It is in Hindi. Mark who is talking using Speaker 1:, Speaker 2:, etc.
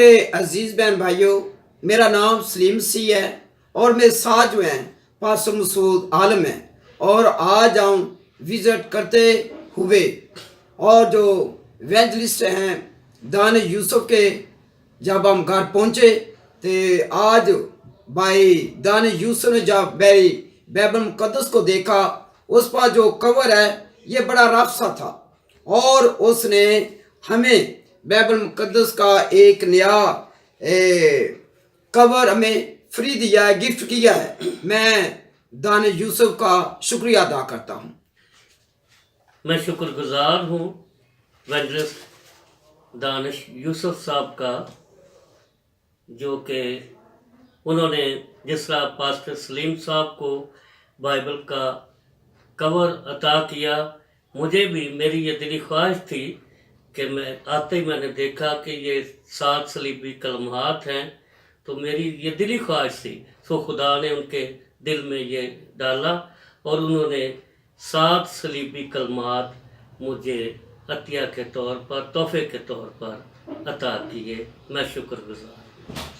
Speaker 1: अजीज बहन भाइयों, मेरा नाम सलीम सी है और मेरे साथ जो हैं पास्टर मसूद आलम है। और आज हम विज़िट करते हुए और जो इवेंजलिस्ट हैं दान यूसुफ के जब हम घर पहुँचे तो आज भाई दान यूसुफ ने जब मेरी बाइबल मुकद्दस को देखा, उस पर जो कवर है ये बड़ा रफ सा था और उसने हमें बाइबल मुकद्दस का एक नया कवर हमें फ्री दिया है, गिफ्ट किया है। मैं दान यूसुफ का शुक्रिया अदा करता हूँ।
Speaker 2: मैं शुक्रगुजार हूँ इवेंजलिस्ट दानिश यूसुफ साहब का, जो कि उन्होंने जिस तरह पास्टर सलीम साहब को बाइबल का कवर अता किया, मुझे भी मेरी ये दिली ख्वाहिश थी कि मैं आते ही मैंने देखा कि ये 7 सलीबी कलमात हैं, तो मेरी ये दिली ख्वाहिश थी। सो खुदा ने उनके दिल में ये डाला और उन्होंने 7 सलीबी कलमात मुझे अतिया के तौर पर, तोहफे के तौर पर अता किए। मैं शुक्रगुजार।